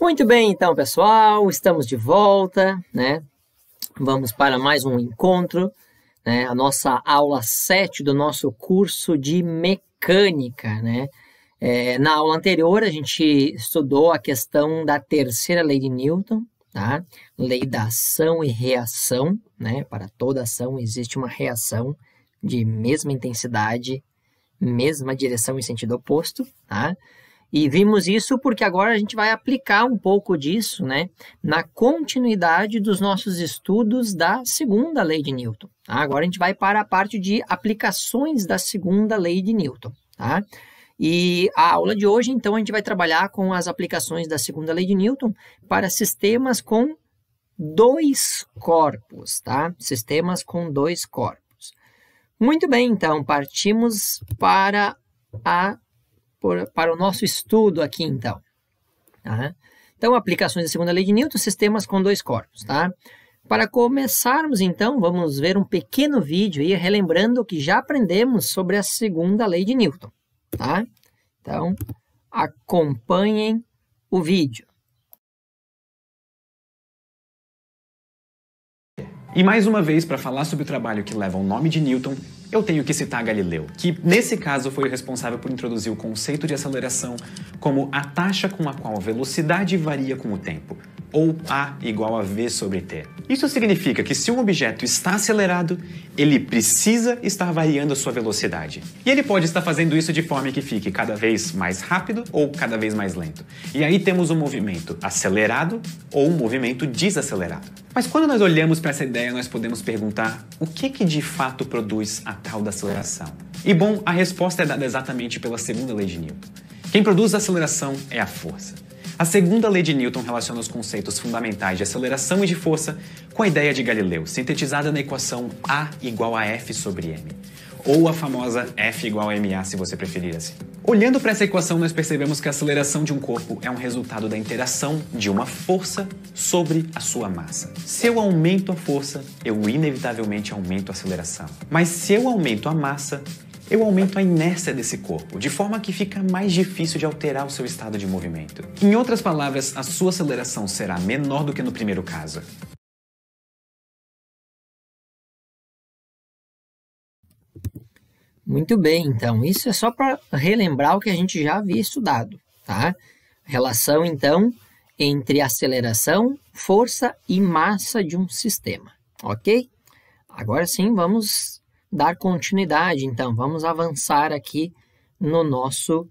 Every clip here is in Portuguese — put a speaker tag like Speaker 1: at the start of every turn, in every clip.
Speaker 1: Muito bem, então, pessoal, estamos de volta, né? Vamos para mais um encontro, né? A nossa aula 7 do nosso curso de mecânica, né? Na aula anterior, a gente estudou a questão da terceira lei de Newton, tá? Lei da ação e reação, né? Para toda ação existe uma reação de mesma intensidade, mesma direção e sentido oposto, tá? E vimos isso porque agora a gente vai aplicar um pouco disso, né, na continuidade dos nossos estudos da segunda lei de Newton. Tá? Agora a gente vai para a parte de aplicações da segunda lei de Newton. Tá? E a aula de hoje, então, a gente vai trabalhar com as aplicações da segunda lei de Newton para sistemas com dois corpos, tá? Sistemas com dois corpos. Muito bem, então, partimos para o nosso estudo aqui, então. Tá? Então, aplicações da segunda lei de Newton, sistemas com dois corpos, tá? Para começarmos, então, vamos ver um pequeno vídeo aí, relembrando o que já aprendemos sobre a segunda lei de Newton, tá? Então, acompanhem o vídeo.
Speaker 2: E mais uma vez, para falar sobre o trabalho que leva o nome de Newton, eu tenho que citar Galileu, que nesse caso foi o responsável por introduzir o conceito de aceleração como a taxa com a qual a velocidade varia com o tempo, ou A igual a V sobre T. Isso significa que se um objeto está acelerado, ele precisa estar variando a sua velocidade. E ele pode estar fazendo isso de forma que fique cada vez mais rápido ou cada vez mais lento. E aí temos um movimento acelerado ou um movimento desacelerado. Mas quando nós olhamos para essa ideia, nós podemos perguntar o que de fato produz a tal da aceleração? E bom, a resposta é dada exatamente pela segunda lei de Newton. Quem produz a aceleração é a força. A segunda lei de Newton relaciona os conceitos fundamentais de aceleração e de força com a ideia de Galileu, sintetizada na equação A igual a F sobre m, ou a famosa F igual a ma, se você preferir assim. Olhando para essa equação, nós percebemos que a aceleração de um corpo é um resultado da interação de uma força sobre a sua massa. Se eu aumento a força, eu inevitavelmente aumento a aceleração. Mas se eu aumento a massa, eu aumento a inércia desse corpo, de forma que fica mais difícil de alterar o seu estado de movimento. Em outras palavras, a sua aceleração será menor do que no primeiro caso.
Speaker 1: Muito bem, então, isso é só para relembrar o que a gente já havia estudado, tá? Relação, então, entre aceleração, força e massa de um sistema, ok? Agora sim, vamos dar continuidade, então, vamos avançar aqui no nosso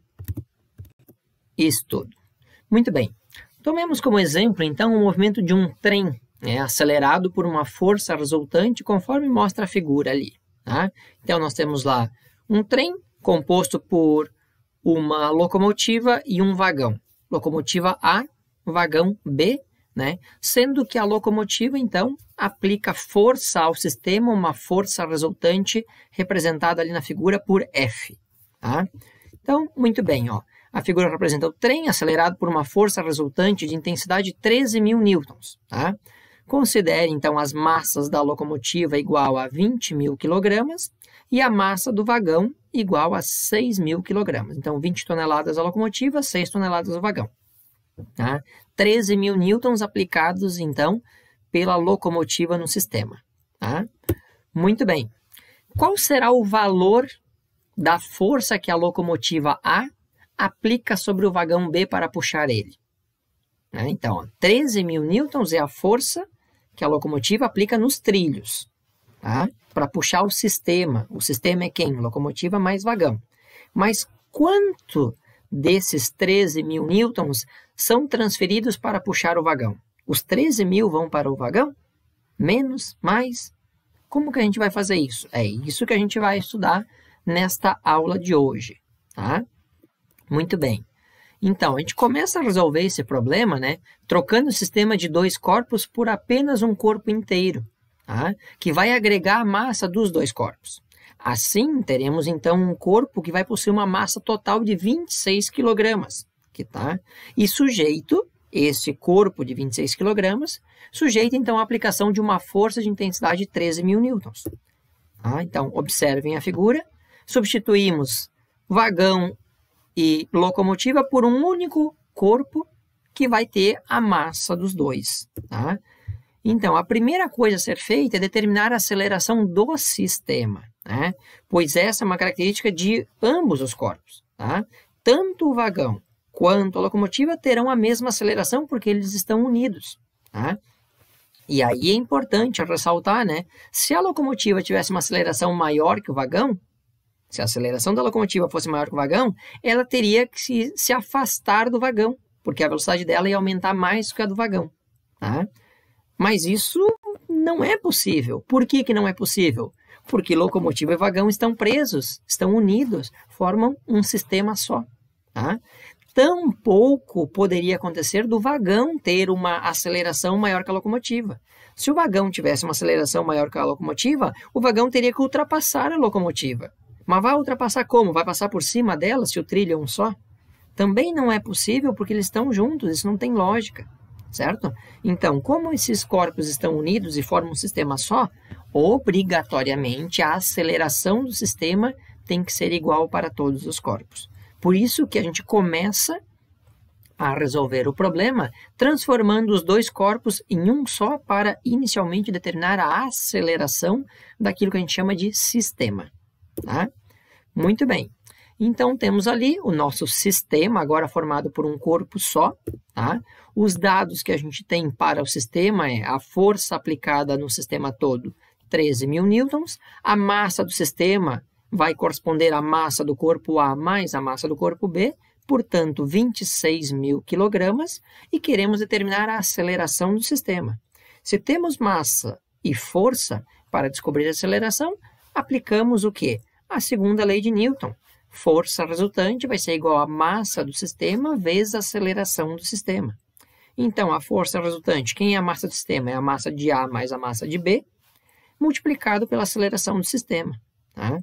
Speaker 1: estudo. Muito bem, tomemos como exemplo, então, o movimento de um trem, acelerado por uma força resultante, conforme mostra a figura ali, tá? Então, nós temos lá um trem composto por uma locomotiva e um vagão. Locomotiva A, vagão B, né? Sendo que a locomotiva, então, aplica força ao sistema, uma força resultante representada ali na figura por F. Tá? Então, muito bem, ó. A figura representa o trem acelerado por uma força resultante de intensidade de 13.000 newtons. Tá? Considere, então, as massas da locomotiva igual a 20.000 kg e a massa do vagão igual a 6.000 kg. Então, 20 toneladas a locomotiva, 6 toneladas o vagão. Tá? 13.000 newtons aplicados, então, pela locomotiva no sistema. Tá? Muito bem. Qual será o valor da força que a locomotiva A aplica sobre o vagão B para puxar ele? Então, 13.000 newtons é a força que a locomotiva aplica nos trilhos, tá? Para puxar o sistema. O sistema é quem? Locomotiva mais vagão. Mas quanto desses 13.000 newtons são transferidos para puxar o vagão? Os 13.000 vão para o vagão? Menos? Mais? Como que a gente vai fazer isso? É isso que a gente vai estudar nesta aula de hoje, tá? Muito bem. Então, a gente começa a resolver esse problema, né, trocando o sistema de dois corpos por apenas um corpo inteiro, tá? Que vai agregar a massa dos dois corpos. Assim, teremos, então, um corpo que vai possuir uma massa total de 26 kg, tá? E sujeito, esse corpo de 26 kg, sujeito, então, à aplicação de uma força de intensidade de 13.000 newtons. Tá? Então, observem a figura. Substituímos vagão e locomotiva por um único corpo que vai ter a massa dos dois, tá? Então, a primeira coisa a ser feita é determinar a aceleração do sistema, né? Pois essa é uma característica de ambos os corpos, tá? Tanto o vagão quanto a locomotiva terão a mesma aceleração porque eles estão unidos, tá? E aí é importante ressaltar, né? Se a locomotiva tivesse uma aceleração maior que o vagão, se a aceleração da locomotiva fosse maior que o vagão, ela teria que se afastar do vagão, porque a velocidade dela ia aumentar mais que a do vagão, tá? Mas isso não é possível. Por que não é possível? Porque locomotiva e vagão estão presos, estão unidos, formam um sistema só, tá? Tampouco poderia acontecer do vagão ter uma aceleração maior que a locomotiva. Se o vagão tivesse uma aceleração maior que a locomotiva, o vagão teria que ultrapassar a locomotiva. Mas vai ultrapassar como? Vai passar por cima dela se o trilho é um só? Também não é possível porque eles estão juntos, isso não tem lógica, certo? Então, como esses corpos estão unidos e formam um sistema só, obrigatoriamente a aceleração do sistema tem que ser igual para todos os corpos. Por isso que a gente começa a resolver o problema transformando os dois corpos em um só para inicialmente determinar a aceleração daquilo que a gente chama de sistema, tá? Muito bem. Então, temos ali o nosso sistema, agora formado por um corpo só, tá? Os dados que a gente tem para o sistema é a força aplicada no sistema todo, 13.000 newtons, a massa do sistema vai corresponder à massa do corpo A mais a massa do corpo B, portanto, 26.000 quilogramas, e queremos determinar a aceleração do sistema. Se temos massa e força para descobrir a aceleração, aplicamos o quê? A segunda lei de Newton. Força resultante vai ser igual à massa do sistema vezes a aceleração do sistema. Então, a força resultante, quem é a massa do sistema? É a massa de A mais a massa de B, multiplicado pela aceleração do sistema, tá?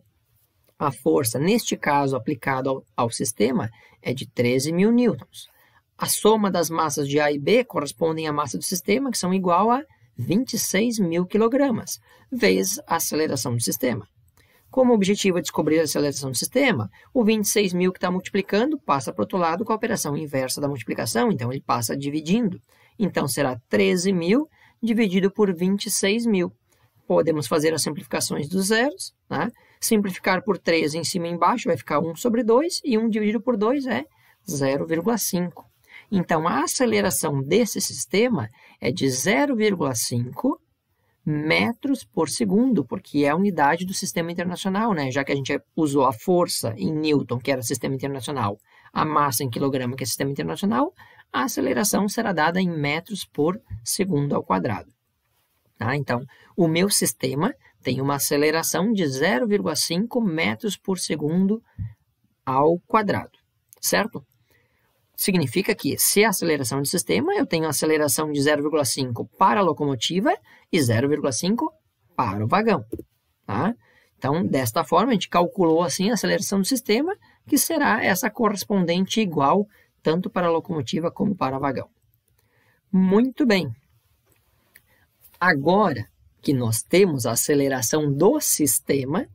Speaker 1: A força, neste caso, aplicada ao sistema, é de 13.000 newtons. A soma das massas de A e B correspondem à massa do sistema, que são igual a 26.000 quilogramas, vezes a aceleração do sistema. Como o objetivo é descobrir a aceleração do sistema, o 26.000 que está multiplicando passa para o outro lado com a operação inversa da multiplicação, então ele passa dividindo. Então, será 13.000 dividido por 26.000. Podemos fazer as simplificações dos zeros, né? Simplificar por 3 em cima e embaixo vai ficar 1 sobre 2, e 1 dividido por 2 é 0,5. Então, a aceleração desse sistema é de 0,5 metros por segundo, porque é a unidade do sistema internacional, né? Já que a gente usou a força em Newton, que era sistema internacional, a massa em quilograma, que é sistema internacional, a aceleração será dada em metros por segundo ao quadrado. Tá? Então, o meu sistema tem uma aceleração de 0,5 metros por segundo ao quadrado, certo? Significa que, se a aceleração do sistema, eu tenho a aceleração de 0,5 para a locomotiva e 0,5 para o vagão, tá? Então, desta forma, a gente calculou assim a aceleração do sistema, que será essa correspondente igual tanto para a locomotiva como para o vagão. Muito bem. Agora que nós temos a aceleração do sistema,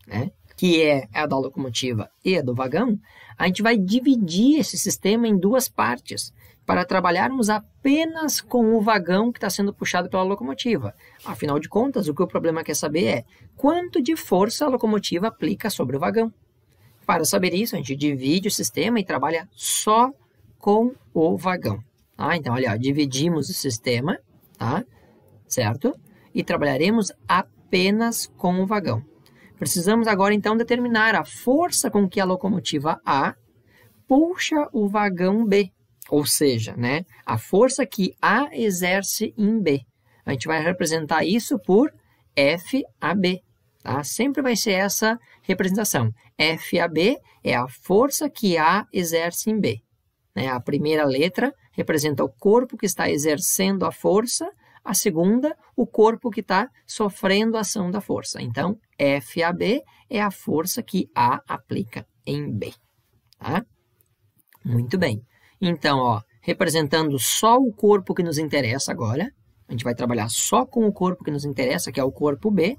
Speaker 1: né, que é a da locomotiva e a do vagão, a gente vai dividir esse sistema em duas partes para trabalharmos apenas com o vagão que está sendo puxado pela locomotiva. Afinal de contas, o que o problema quer saber é quanto de força a locomotiva aplica sobre o vagão. Para saber isso, a gente divide o sistema e trabalha só com o vagão. Tá? Então, olha, dividimos o sistema, tá? Certo? E trabalharemos apenas com o vagão. Precisamos agora, então, determinar a força com que a locomotiva A puxa o vagão B. Ou seja, né, a força que A exerce em B. A gente vai representar isso por FAB. Tá? Sempre vai ser essa representação. FAB é a força que A exerce em B. Né? A primeira letra representa o corpo que está exercendo a força, a segunda, o corpo que está sofrendo a ação da força. Então, FAB é a força que A aplica em B. Tá? Muito bem. Então, ó, representando só o corpo que nos interessa agora, a gente vai trabalhar só com o corpo que nos interessa, que é o corpo B.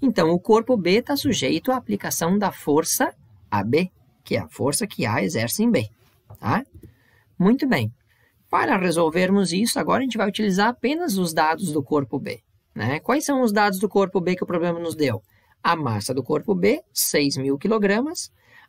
Speaker 1: Então, o corpo B está sujeito à aplicação da força AB, que é a força que A exerce em B. Tá? Muito bem. Para resolvermos isso, agora a gente vai utilizar apenas os dados do corpo B, né? Quais são os dados do corpo B que o problema nos deu? A massa do corpo B, 6.000 kg,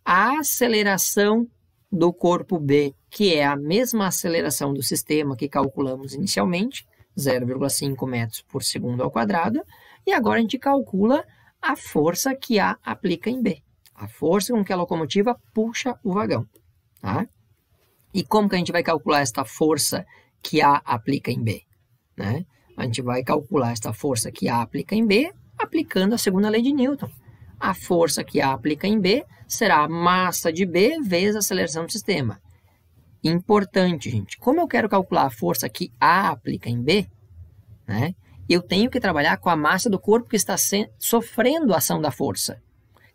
Speaker 1: a aceleração do corpo B, que é a mesma aceleração do sistema que calculamos inicialmente, 0,5 metros por segundo ao quadrado, e agora a gente calcula a força que A aplica em B, a força com que a locomotiva puxa o vagão, tá? E como que a gente vai calcular esta força que A aplica em B, né? A gente vai calcular esta força que A aplica em B aplicando a segunda lei de Newton. A força que A aplica em B será a massa de B vezes a aceleração do sistema. Importante, gente. Como eu quero calcular a força que A aplica em B, né, eu tenho que trabalhar com a massa do corpo que está sofrendo a ação da força.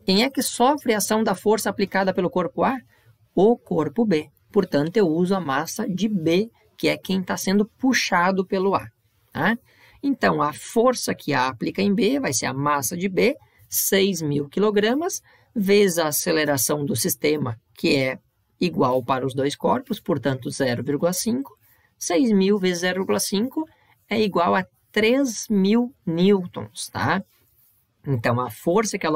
Speaker 1: Quem é que sofre a ação da força aplicada pelo corpo A? O corpo B. Portanto, eu uso a massa de B, que é quem está sendo puxado pelo A. Tá? Então, a força que A aplica em B vai ser a massa de B, 6.000 kg, vezes a aceleração do sistema, que é igual para os dois corpos, portanto, 0,5. 6.000 vezes 0,5 é igual a 3.000 newtons, tá? Então, a força que a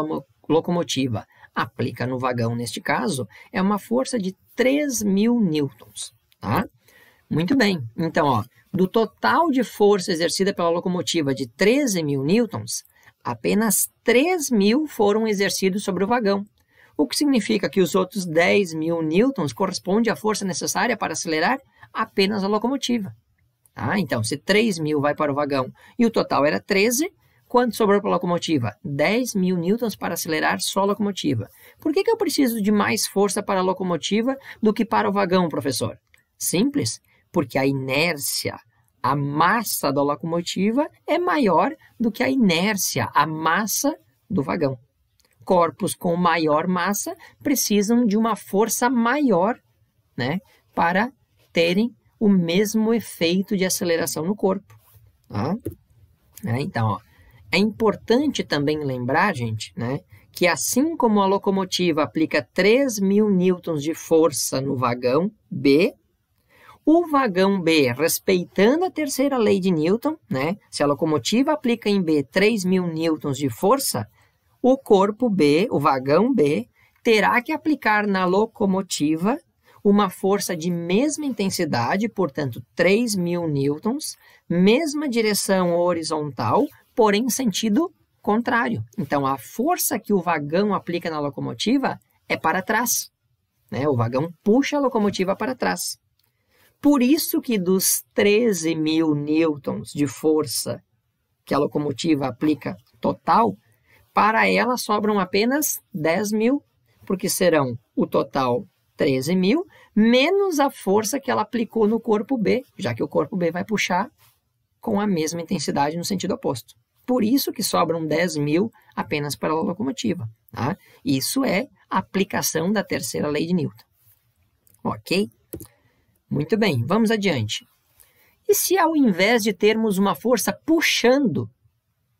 Speaker 1: locomotiva aplica no vagão, neste caso, é uma força de 3.000 newtons, tá? Muito bem. Então, ó, do total de força exercida pela locomotiva de 13.000 newtons, apenas 3.000 foram exercidos sobre o vagão, o que significa que os outros 10.000 newtons correspondem à força necessária para acelerar apenas a locomotiva. Tá? Então, se 3.000 vai para o vagão e o total era 13, quanto sobrou para a locomotiva? 10.000 newtons para acelerar só a locomotiva. Por que eu preciso de mais força para a locomotiva do que para o vagão, professor? Simples, porque a inércia, a massa da locomotiva é maior do que a inércia, a massa do vagão. Corpos com maior massa precisam de uma força maior, né, para terem o mesmo efeito de aceleração no corpo. Tá? Então, ó, é importante também lembrar, gente, né, que assim como a locomotiva aplica 3.000 newtons de força no vagão B, o vagão B, respeitando a terceira lei de Newton, né, se a locomotiva aplica em B 3.000 newtons de força, o corpo B, o vagão B, terá que aplicar na locomotiva uma força de mesma intensidade, portanto, 3.000 newtons, mesma direção horizontal, porém em sentido contrário. Então, a força que o vagão aplica na locomotiva é para trás, né? O vagão puxa a locomotiva para trás. Por isso que dos 13.000 newtons de força que a locomotiva aplica total, para ela sobram apenas 10.000, porque serão o total 13.000, menos a força que ela aplicou no corpo B, já que o corpo B vai puxar com a mesma intensidade no sentido oposto. Por isso que sobram 10.000 apenas para a locomotiva. Tá? Isso é a aplicação da terceira lei de Newton. Ok? Muito bem, vamos adiante. E se ao invés de termos uma força puxando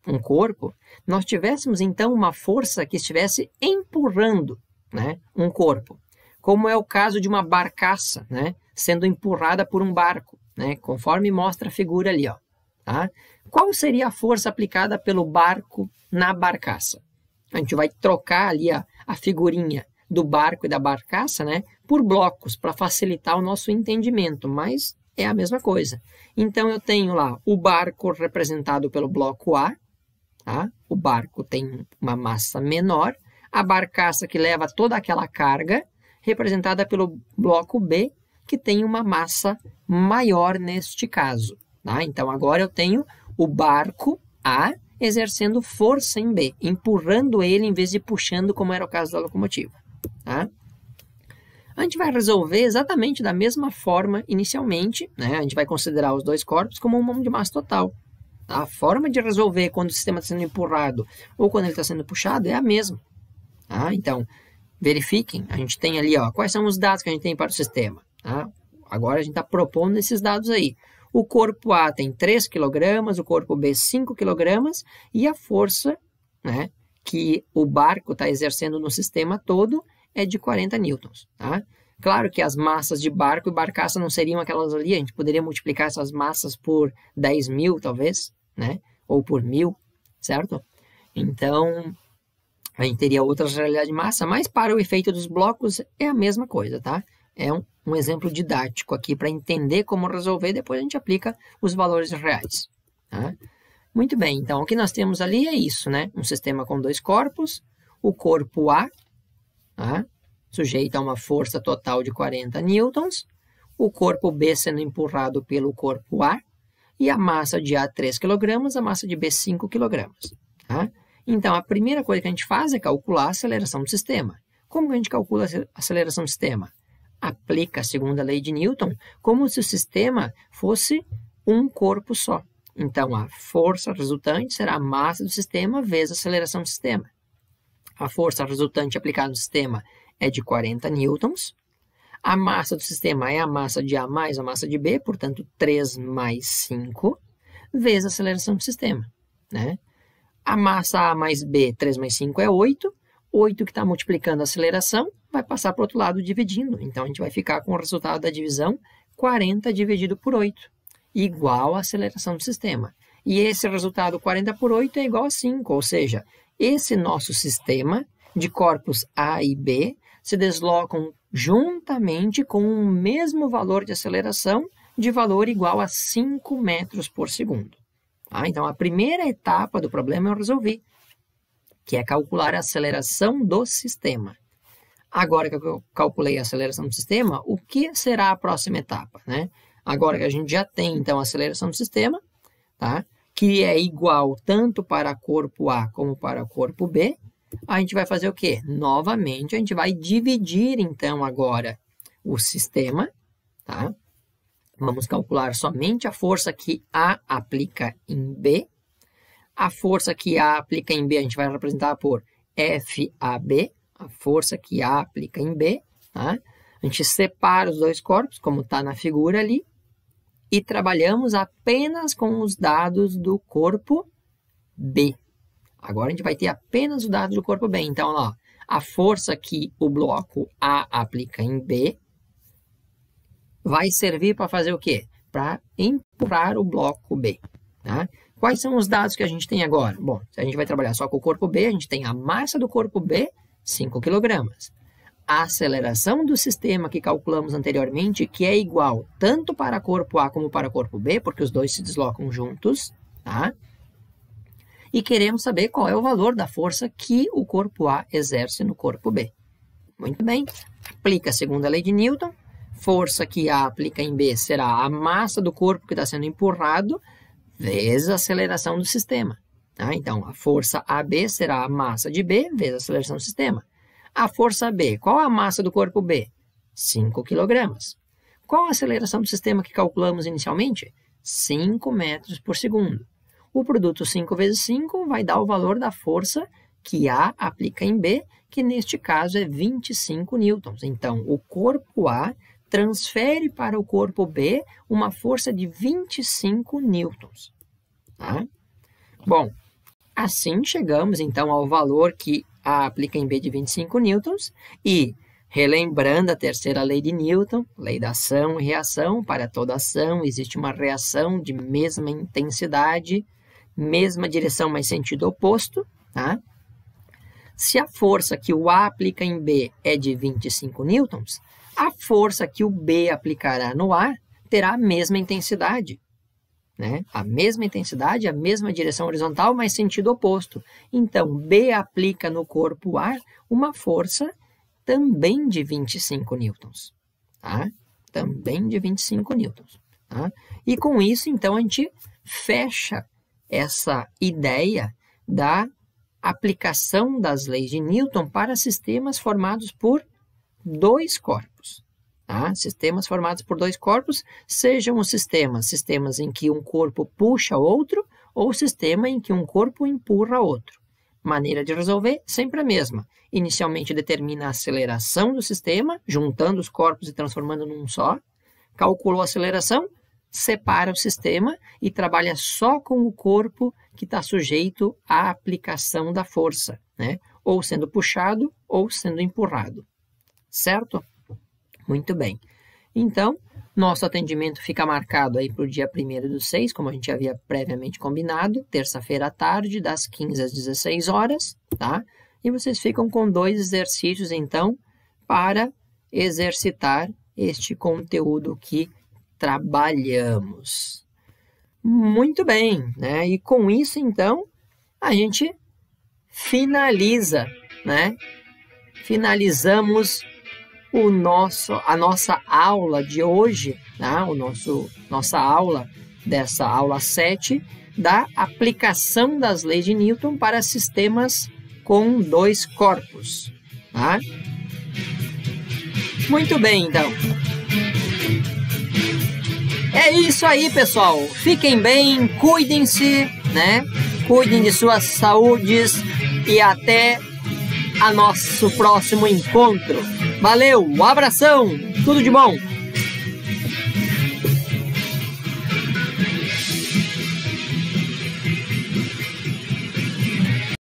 Speaker 1: um corpo, nós tivéssemos então uma força que estivesse empurrando, né, um corpo, como é o caso de uma barcaça, né, sendo empurrada por um barco, né, conforme mostra a figura ali, ó, tá? Qual seria a força aplicada pelo barco na barcaça? A gente vai trocar ali a figurinha do barco e da barcaça, né, por blocos para facilitar o nosso entendimento, mas é a mesma coisa. Então eu tenho lá o barco representado pelo bloco A, tá? O barco tem uma massa menor, a barcaça que leva toda aquela carga, representada pelo bloco B, que tem uma massa maior neste caso. Tá? Então agora eu tenho o barco A exercendo força em B, empurrando ele em vez de puxando, como era o caso da locomotiva. Tá? A gente vai resolver exatamente da mesma forma inicialmente, né? A gente vai considerar os dois corpos como um momento de massa total. Tá? A forma de resolver quando o sistema está sendo empurrado ou quando ele está sendo puxado é a mesma. Tá? Então, verifiquem, a gente tem ali, ó, quais são os dados que a gente tem para o sistema. Tá? Agora a gente está propondo esses dados aí. O corpo A tem 3 kg, o corpo B 5 kg e a força, né, que o barco está exercendo no sistema todo é de 40 newtons. Tá? Claro que as massas de barco e barcaça não seriam aquelas ali, a gente poderia multiplicar essas massas por 10.000, talvez, né? Ou por 1.000, certo? Então, a gente teria outras realidades de massa, mas para o efeito dos blocos é a mesma coisa, tá? É um exemplo didático aqui para entender como resolver, depois a gente aplica os valores reais, tá? Muito bem, então o que nós temos ali é isso, né? Um sistema com dois corpos, o corpo A, tá? Sujeito a uma força total de 40 newtons, o corpo B sendo empurrado pelo corpo A, e a massa de A 3 kg, a massa de B 5 kg. Tá? Então, a primeira coisa que a gente faz é calcular a aceleração do sistema. Como que a gente calcula a aceleração do sistema? Aplica a segunda lei de Newton como se o sistema fosse um corpo só. Então, a força resultante será a massa do sistema vezes a aceleração do sistema. A força resultante aplicada no sistema é de 40 newtons. A massa do sistema é a massa de A mais a massa de B, portanto, 3 mais 5, vezes a aceleração do sistema, né? A massa A mais B, 3 mais 5 é 8. 8 que está multiplicando a aceleração vai passar para o outro lado dividindo. Então, a gente vai ficar com o resultado da divisão 40 dividido por 8, igual à aceleração do sistema. E esse resultado 40 por 8 é igual a 5, ou seja, esse nosso sistema de corpos A e B se deslocam juntamente com o mesmo valor de aceleração de valor igual a 5 metros por segundo. Então, a primeira etapa do problema eu resolvi, que é calcular a aceleração do sistema. Agora que eu calculei a aceleração do sistema, o que será a próxima etapa, né? Agora que a gente já tem, então, a aceleração do sistema, tá? Que é igual tanto para corpo A como para corpo B, a gente vai fazer o quê? Novamente, a gente vai dividir, então, agora o sistema, tá? Vamos calcular somente a força que A aplica em B. A força que A aplica em B, a gente vai representar por FAB, a força que A aplica em B, tá? A gente separa os dois corpos, como está na figura ali, e trabalhamos apenas com os dados do corpo B. Agora a gente vai ter apenas os dados do corpo B. Então, ó, a força que o bloco A aplica em B vai servir para fazer o quê? Para empurrar o bloco B. Tá? Quais são os dados que a gente tem agora? Bom, se a gente vai trabalhar só com o corpo B, a gente tem a massa do corpo B, 5 kg. A aceleração do sistema que calculamos anteriormente, que é igual tanto para corpo A como para corpo B, porque os dois se deslocam juntos, tá? E queremos saber qual é o valor da força que o corpo A exerce no corpo B. Muito bem, aplica a segunda lei de Newton, força que A aplica em B será a massa do corpo que está sendo empurrado vezes a aceleração do sistema. Tá? Então, a força AB será a massa de B vezes a aceleração do sistema. A força B, qual a massa do corpo B? 5 kg. Qual a aceleração do sistema que calculamos inicialmente? 5 metros por segundo. O produto 5 vezes 5 vai dar o valor da força que A aplica em B, que neste caso é 25 newtons. Então, o corpo A transfere para o corpo B uma força de 25 newtons. Tá? Bom, assim chegamos então ao valor que A aplica em B de 25 newtons e, relembrando a terceira lei de Newton, lei da ação e reação, para toda ação existe uma reação de mesma intensidade, mesma direção, mas sentido oposto, tá? Se a força que o A aplica em B é de 25 newtons, a força que o B aplicará no A terá a mesma intensidade, né? A mesma intensidade, a mesma direção horizontal, mas sentido oposto. Então, B aplica no corpo A uma força também de 25 newtons, tá? Também de 25 newtons, tá? E com isso, então, a gente fecha essa ideia da aplicação das leis de Newton para sistemas formados por dois corpos. Tá? Sistemas formados por dois corpos, sejam os sistemas em que um corpo puxa outro ou sistema em que um corpo empurra outro. Maneira de resolver, sempre a mesma. Inicialmente determina a aceleração do sistema, juntando os corpos e transformando num só. Calculou a aceleração, separa o sistema e trabalha só com o corpo que está sujeito à aplicação da força, né? Ou sendo puxado ou sendo empurrado. Certo? Muito bem. Então, nosso atendimento fica marcado aí para o dia 1º/6, como a gente havia previamente combinado, terça-feira à tarde, das 15 às 16 horas, tá? E vocês ficam com 2 exercícios, então, para exercitar este conteúdo que trabalhamos. Muito bem, né? E com isso, então, a gente finaliza, né? Finalizamos a nossa aula de hoje, tá? Nossa aula dessa aula 7 da aplicação das leis de Newton para sistemas com 2 corpos, tá? Muito bem, então. É isso aí, pessoal. Fiquem bem, cuidem-se, né? Cuidem de suas saúdes e até a nosso próximo encontro. Valeu, um abração, tudo de bom!